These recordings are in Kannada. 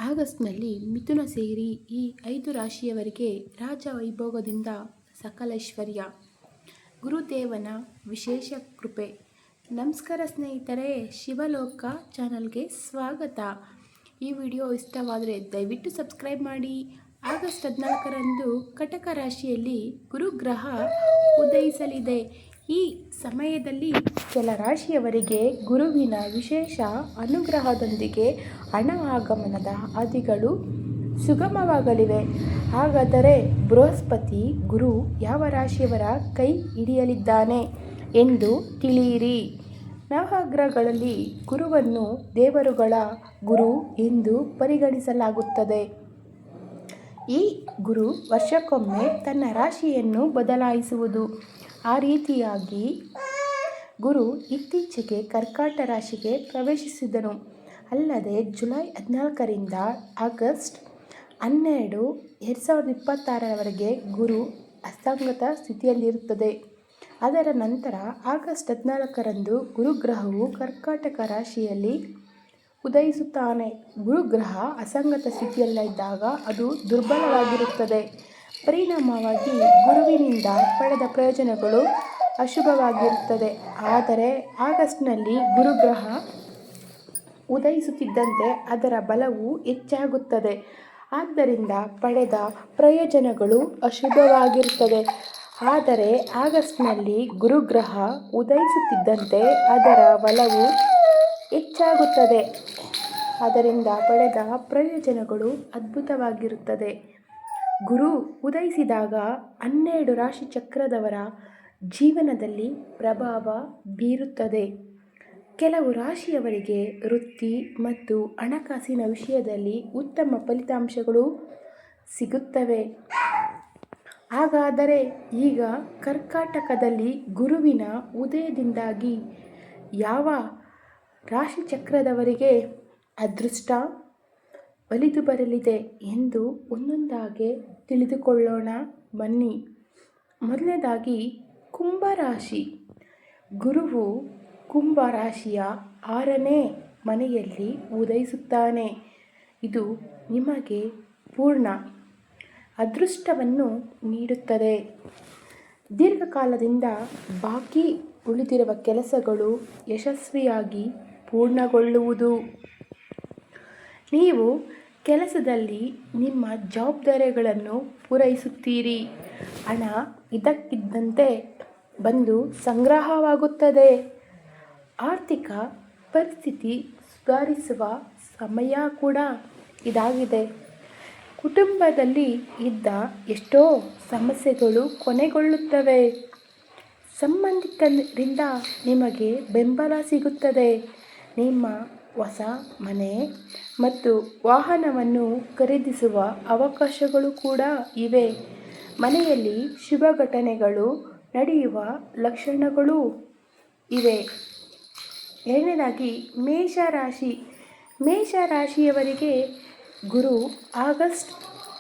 ಆಗಸ್ಟ್ನಲ್ಲಿ ಮಿಥುನ ಸೇರಿ ಈ 5 ರಾಶಿಯವರಿಗೆ ರಾಜ ವೈಭೋಗದಿಂದ ಸಕಲೈಶ್ವರ್ಯ, ಗುರುದೇವನ ವಿಶೇಷ ಕೃಪೆ. ನಮಸ್ಕಾರ ಸ್ನೇಹಿತರೆ, ಶಿವಲೋಕ ಚಾನಲ್ಗೆ ಸ್ವಾಗತ. ಈ ವಿಡಿಯೋ ಇಷ್ಟವಾದರೆ ದಯವಿಟ್ಟು ಸಬ್ಸ್ಕ್ರೈಬ್ ಮಾಡಿ. ಆಗಸ್ಟ್ 14ರಂದು ಕಟಕ ರಾಶಿಯಲ್ಲಿ ಗುರುಗ್ರಹ ಉದಯಿಸಲಿದೆ. ಈ ಸಮಯದಲ್ಲಿ ಕೆಲ ರಾಶಿಯವರಿಗೆ ಗುರುವಿನ ವಿಶೇಷ ಅನುಗ್ರಹದೊಂದಿಗೆ ಹಣ ಆಗಮನದ ಹಾದಿಗಳು ಸುಗಮವಾಗಲಿವೆ. ಹಾಗಾದರೆ ಬೃಹಸ್ಪತಿ ಗುರು ಯಾವ ರಾಶಿಯವರ ಕೈ ಹಿಡಿಯಲಿದ್ದಾನೆ ಎಂದು ತಿಳಿಯಿರಿ. ನವಗ್ರಹಗಳಲ್ಲಿ ಗುರುವನ್ನು ದೇವರುಗಳ ಗುರು ಎಂದು ಪರಿಗಣಿಸಲಾಗುತ್ತದೆ. ಈ ಗುರು ವರ್ಷಕ್ಕೊಮ್ಮೆ ತನ್ನ ರಾಶಿಯನ್ನು ಬದಲಾಯಿಸುವುದು. ಆ ರೀತಿಯಾಗಿ ಗುರು ಇತ್ತೀಚೆಗೆ ಕರ್ಕಾಟ ರಾಶಿಗೆ ಪ್ರವೇಶಿಸಿದನು. ಅಲ್ಲದೆ ಜುಲೈ 14ರಿಂದ ಆಗಸ್ಟ್ 12, 2026ರವರೆಗೆ ಗುರು ಅಸ್ತಂಗತ ಸ್ಥಿತಿಯಲ್ಲಿರುತ್ತದೆ. ಅದರ ನಂತರ ಆಗಸ್ಟ್ 14ರಂದು ಗುರುಗ್ರಹವು ಕರ್ಕಾಟಕ ರಾಶಿಯಲ್ಲಿ ಉದಯಿಸುತ್ತಾನೆ. ಗುರುಗ್ರಹ ಅಸಂಗತ ಸ್ಥಿತಿಯಲ್ಲಿದ್ದಾಗ ಅದು ದುರ್ಬಲವಾಗಿರುತ್ತದೆ. ಪರಿಣಾಮವಾಗಿ ಗುರುವಿನಿಂದ ಪಡೆದ ಪ್ರಯೋಜನಗಳು ಅಶುಭವಾಗಿರುತ್ತದೆ. ಆದರೆ ಆಗಸ್ಟ್ನಲ್ಲಿ ಗುರುಗ್ರಹ ಉದಯಿಸುತ್ತಿದ್ದಂತೆ ಅದರ ಬಲವು ಹೆಚ್ಚಾಗುತ್ತದೆ. ಆದ್ದರಿಂದ ಪಡೆದ ಪ್ರಯೋಜನಗಳು ಅಶುಭವಾಗಿರುತ್ತದೆ. ಆದರೆ ಆಗಸ್ಟ್ನಲ್ಲಿ ಗುರುಗ್ರಹ ಉದಯಿಸುತ್ತಿದ್ದಂತೆ ಅದರ ಬಲವು ಹೆಚ್ಚಾಗುತ್ತದೆ. ಅದರಿಂದ ಪಡೆದ ಪ್ರಯೋಜನಗಳು ಅದ್ಭುತವಾಗಿರುತ್ತದೆ. ಗುರು ಉದಯಿಸಿದಾಗ 12 ರಾಶಿ ಚಕ್ರದವರ ಜೀವನದಲ್ಲಿ ಪ್ರಭಾವ ಬೀರುತ್ತದೆ. ಕೆಲವು ರಾಶಿಯವರಿಗೆ ವೃತ್ತಿ ಮತ್ತು ಹಣಕಾಸಿನ ವಿಷಯದಲ್ಲಿ ಉತ್ತಮ ಫಲಿತಾಂಶಗಳು ಸಿಗುತ್ತವೆ. ಹಾಗಾದರೆ ಈಗ ಕರ್ಕಾಟಕದಲ್ಲಿ ಗುರುವಿನ ಉದಯದಿಂದಾಗಿ ಯಾವ ರಾಶಿಚಕ್ರದವರಿಗೆ ಅದೃಷ್ಟ ಒಲಿದು ಬರಲಿದೆ ಎಂದು ಒಂದೊಂದಾಗಿ ತಿಳಿದುಕೊಳ್ಳೋಣ ಬನ್ನಿ. ಮೊದಲನೇದಾಗಿ ಕುಂಭರಾಶಿ. ಗುರುವು ಕುಂಭ ರಾಶಿಯ 6ನೇ ಮನೆಯಲ್ಲಿ ಉದಯಿಸುತ್ತಾನೆ. ಇದು ನಿಮಗೆ ಪೂರ್ಣ ಅದೃಷ್ಟವನ್ನು ನೀಡುತ್ತದೆ. ದೀರ್ಘಕಾಲದಿಂದ ಬಾಕಿ ಉಳಿದಿರುವ ಕೆಲಸಗಳು ಯಶಸ್ವಿಯಾಗಿ ಪೂರ್ಣಗೊಳ್ಳುವುದು. ನೀವು ಕೆಲಸದಲ್ಲಿ ನಿಮ್ಮ ಜವಾಬ್ದಾರಿಗಳನ್ನು ಪೂರೈಸುತ್ತೀರಿ. ಹಣ ಇದ್ದಕ್ಕಿದ್ದಂತೆ ಬಂದು ಸಂಗ್ರಹವಾಗುತ್ತದೆ. ಆರ್ಥಿಕ ಪರಿಸ್ಥಿತಿ ಸುಧಾರಿಸುವ ಸಮಯ ಕೂಡ ಇದಾಗಿದೆ. ಕುಟುಂಬದಲ್ಲಿ ಇದ್ದ ಎಷ್ಟೋ ಸಮಸ್ಯೆಗಳು ಕೊನೆಗೊಳ್ಳುತ್ತವೆ. ಸಂಬಂಧಿಕರಿಂದ ನಿಮಗೆ ಬೆಂಬಲ ಸಿಗುತ್ತದೆ. ನಿಮ್ಮ ಹೊಸ ಮನೆ ಮತ್ತು ವಾಹನವನ್ನು ಖರೀದಿಸುವ ಅವಕಾಶಗಳು ಕೂಡ ಇವೆ. ಮನೆಯಲ್ಲಿ ಶುಭ ಘಟನೆಗಳು ನಡೆಯುವ ಲಕ್ಷಣಗಳೂ ಇವೆ. ಎರಡನೇದಾಗಿ ಮೇಷರಾಶಿ. ಮೇಷರಾಶಿಯವರಿಗೆ ಗುರು ಆಗಸ್ಟ್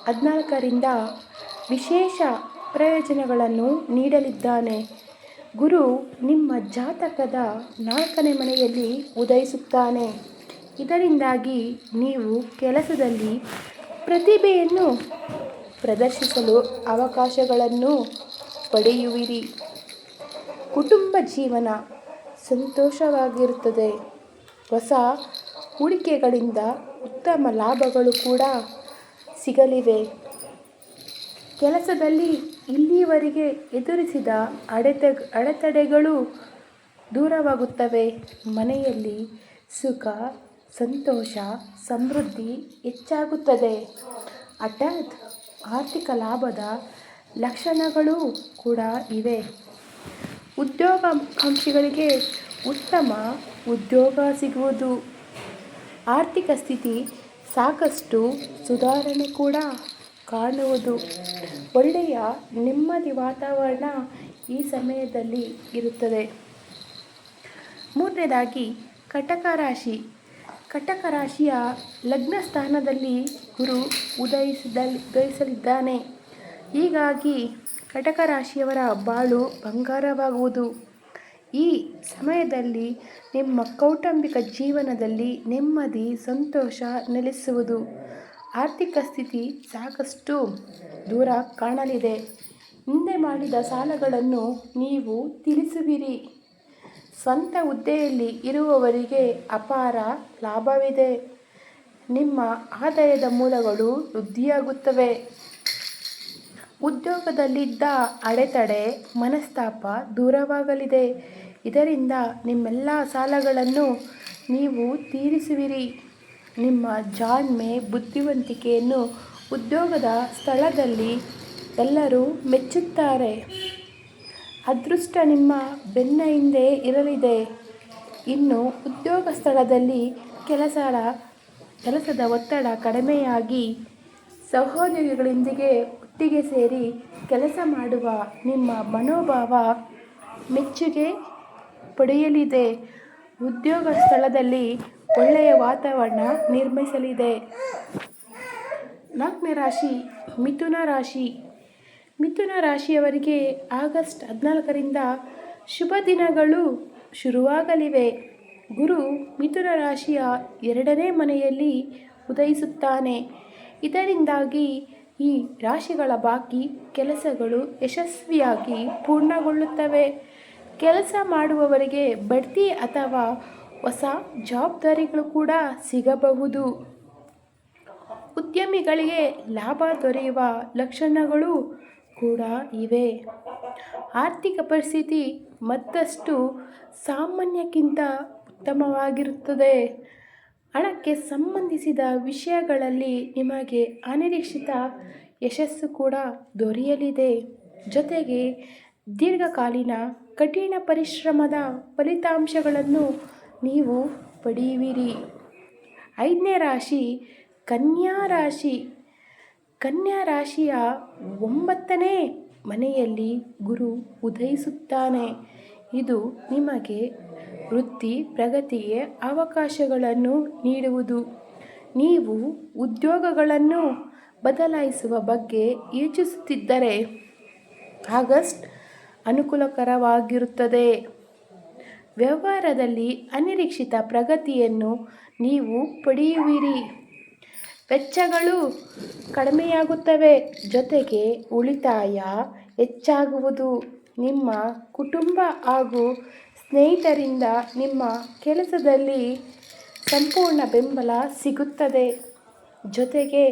14ರಿಂದ ವಿಶೇಷ ಪ್ರಯೋಜನಗಳನ್ನು ನೀಡಲಿದ್ದಾನೆ. ಗುರು ನಿಮ್ಮ ಜಾತಕದ 4ನೇ ಮನೆಯಲ್ಲಿ ಉದಯಿಸುತ್ತಾನೆ. ಇದರಿಂದಾಗಿ ನೀವು ಕೆಲಸದಲ್ಲಿ ಪ್ರತಿಭೆಯನ್ನು ಪ್ರದರ್ಶಿಸಲು ಅವಕಾಶಗಳನ್ನು ಪಡೆಯುವಿರಿ. ಕುಟುಂಬ ಜೀವನ ಸಂತೋಷವಾಗಿರುತ್ತದೆ. ಹೊಸ ಹೂಡಿಕೆಗಳಿಂದ ಉತ್ತಮ ಲಾಭಗಳು ಕೂಡ ಸಿಗಲಿವೆ. ಕೆಲಸದಲ್ಲಿ ಇಲ್ಲಿಯವರೆಗೆ ಎದುರಿಸಿದ ಅಡೆತಡೆಗಳು ದೂರವಾಗುತ್ತವೆ. ಮನೆಯಲ್ಲಿ ಸುಖ, ಸಂತೋಷ, ಸಮೃದ್ಧಿ ಹೆಚ್ಚಾಗುತ್ತದೆ. ಹಠಾತ್ ಆರ್ಥಿಕ ಲಾಭದ ಲಕ್ಷಣಗಳು ಕೂಡ ಇವೆ. ಉದ್ಯೋಗಾಕಾಂಕ್ಷಿಗಳಿಗೆ ಉತ್ತಮ ಉದ್ಯೋಗ ಸಿಗುವುದು. ಆರ್ಥಿಕ ಸ್ಥಿತಿ ಸಾಕಷ್ಟು ಸುಧಾರಣೆ ಕೂಡ ಕಾಣುವುದು. ಒಳ್ಳೆಯ ನೆಮ್ಮದಿ ವಾತಾವರಣ ಈ ಸಮಯದಲ್ಲಿ ಇರುತ್ತದೆ. ಮೂರನೇದಾಗಿ ಕಟಕ ರಾಶಿ. ಕಟಕ ರಾಶಿಯ ಲಗ್ನ ಸ್ಥಾನದಲ್ಲಿ ಗುರು ಉದಯಿಸಲಿದ್ದಾನೆ. ಹೀಗಾಗಿ ಕಟಕ ರಾಶಿಯವರ ಬಾಳು ಬಂಗಾರವಾಗುವುದು. ಈ ಸಮಯದಲ್ಲಿ ನಿಮ್ಮ ಕೌಟುಂಬಿಕ ಜೀವನದಲ್ಲಿ ನೆಮ್ಮದಿ, ಸಂತೋಷ ನೆಲೆಸುವುದು. ಆರ್ಥಿಕ ಸ್ಥಿತಿ ಸಾಕಷ್ಟು ದೂರ ಕಾಣಲಿದೆ. ಹಿಂದೆ ಮಾಡಿದ ಸಾಲಗಳನ್ನು ನೀವು ತೀರಿಸುವಿರಿ. ಸ್ವಂತ ಹುದ್ದೆಯಲ್ಲಿ ಇರುವವರಿಗೆ ಅಪಾರ ಲಾಭವಿದೆ. ನಿಮ್ಮ ಆದಾಯದ ಮೂಲಗಳು ವೃದ್ಧಿಯಾಗುತ್ತವೆ. ಉದ್ಯೋಗದಲ್ಲಿದ್ದ ಅಡೆತಡೆ, ಮನಸ್ತಾಪ ದೂರವಾಗಲಿದೆ. ಇದರಿಂದ ನಿಮ್ಮೆಲ್ಲ ಸಾಲಗಳನ್ನು ನೀವು ತೀರಿಸುವಿರಿ. ನಿಮ್ಮ ಜಾಣ್ಮೆ, ಬುದ್ಧಿವಂತಿಕೆಯನ್ನು ಉದ್ಯೋಗದ ಸ್ಥಳದಲ್ಲಿ ಎಲ್ಲರೂ ಮೆಚ್ಚುತ್ತಾರೆ. ಅದೃಷ್ಟ ನಿಮ್ಮ ಬೆನ್ನ ಹಿಂದೆ ಇರಲಿದೆ. ಇನ್ನು ಉದ್ಯೋಗ ಸ್ಥಳದಲ್ಲಿ ಕೆಲಸದ ಒತ್ತಡ ಕಡಿಮೆಯಾಗಿ ಸಹೋದ್ಯೋಗಿಗಳೊಂದಿಗೆ ಒಟ್ಟಿಗೆ ಸೇರಿ ಕೆಲಸ ಮಾಡುವ ನಿಮ್ಮ ಮನೋಭಾವ ಮೆಚ್ಚುಗೆ ಪಡೆಯಲಿದೆ. ಉದ್ಯೋಗ ಸ್ಥಳದಲ್ಲಿ ಒಳ್ಳೆಯ ವಾತಾವರಣ ನಿರ್ಮಿಸಲಿದೆ. 4ನೇ ರಾಶಿ ಮಿಥುನ ರಾಶಿ. ಮಿಥುನ ರಾಶಿಯವರಿಗೆ ಆಗಸ್ಟ್ 14ರಿಂದ ಶುಭ ದಿನಗಳು ಶುರುವಾಗಲಿವೆ. ಗುರು ಮಿಥುನ ರಾಶಿಯ 2ನೇ ಮನೆಯಲ್ಲಿ ಉದಯಿಸುತ್ತಾನೆ. ಇದರಿಂದಾಗಿ ಈ ರಾಶಿಗಳ ಬಾಕಿ ಕೆಲಸಗಳು ಯಶಸ್ವಿಯಾಗಿ ಪೂರ್ಣಗೊಳ್ಳುತ್ತವೆ. ಕೆಲಸ ಮಾಡುವವರಿಗೆ ಬಡ್ತಿ ಅಥವಾ ಹೊಸ ಜವಾಬ್ದಾರಿಗಳು ಕೂಡ ಸಿಗಬಹುದು. ಉದ್ಯಮಿಗಳಿಗೆ ಲಾಭ ದೊರೆಯುವ ಲಕ್ಷಣಗಳು ಕೂಡ ಇವೆ. ಆರ್ಥಿಕ ಪರಿಸ್ಥಿತಿ ಮತ್ತಷ್ಟು ಸಾಮಾನ್ಯಕ್ಕಿಂತ ಉತ್ತಮವಾಗಿರುತ್ತದೆ. ಹಣಕ್ಕೆ ಸಂಬಂಧಿಸಿದ ವಿಷಯಗಳಲ್ಲಿ ನಿಮಗೆ ಅನಿರೀಕ್ಷಿತ ಯಶಸ್ಸು ಕೂಡ ದೊರೆಯಲಿದೆ. ಜೊತೆಗೆ ದೀರ್ಘಕಾಲೀನ ಕಠಿಣ ಪರಿಶ್ರಮದ ಫಲಿತಾಂಶಗಳನ್ನು ನೀವು ಪಡೆಯುವಿರಿ. 5ನೇ ರಾಶಿ ಕನ್ಯಾ ರಾಶಿ. ಕನ್ಯಾ ರಾಶಿಯ 9ನೇ ಮನೆಯಲ್ಲಿ ಗುರು ಉದಯಿಸುತ್ತಾನೆ. ಇದು ನಿಮಗೆ ವೃತ್ತಿ ಪ್ರಗತಿಗೆ ಅವಕಾಶಗಳನ್ನು ನೀಡುವುದು. ನೀವು ಉದ್ಯೋಗಗಳನ್ನು ಬದಲಾಯಿಸುವ ಬಗ್ಗೆ ಯೋಚಿಸುತ್ತಿದ್ದರೆ ಆಗಸ್ಟ್ ಅನುಕೂಲಕರವಾಗಿರುತ್ತದೆ. ವ್ಯವಹಾರದಲ್ಲಿ ಅನಿರೀಕ್ಷಿತ ಪ್ರಗತಿಯನ್ನು ನೀವು ಪಡೆಯುವಿರಿ. ವೆಚ್ಚಗಳು ಕಡಿಮೆಯಾಗುತ್ತವೆ. ಜೊತೆಗೆ ಉಳಿತಾಯ ಹೆಚ್ಚಾಗುವುದು. ನಿಮ್ಮ ಕುಟುಂಬ ಹಾಗೂ ಸ್ನೇಹಿತರಿಂದ ನಿಮ್ಮ ಕೆಲಸದಲ್ಲಿ ಸಂಪೂರ್ಣ ಬೆಂಬಲ ಸಿಗುತ್ತದೆ. ಜೊತೆಗೆ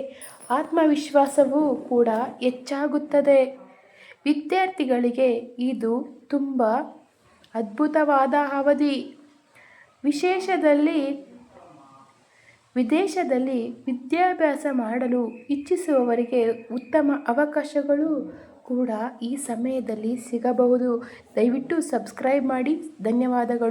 ಆತ್ಮವಿಶ್ವಾಸವೂ ಕೂಡ ಹೆಚ್ಚಾಗುತ್ತದೆ. ವಿದ್ಯಾರ್ಥಿಗಳಿಗೆ ಇದು ತುಂಬ ಅದ್ಭುತವಾದ ಅವಧಿ. ವಿದೇಶದಲ್ಲಿ ವಿದ್ಯಾಭ್ಯಾಸ ಮಾಡಲು ಇಚ್ಛಿಸುವವರಿಗೆ ಉತ್ತಮ ಅವಕಾಶಗಳು ಕೂಡ ಈ ಸಮಯದಲ್ಲಿ ಸಿಗಬಹುದು. ದಯವಿಟ್ಟು ಸಬ್ಸ್ಕ್ರೈಬ್ ಮಾಡಿ. ಧನ್ಯವಾದಗಳು.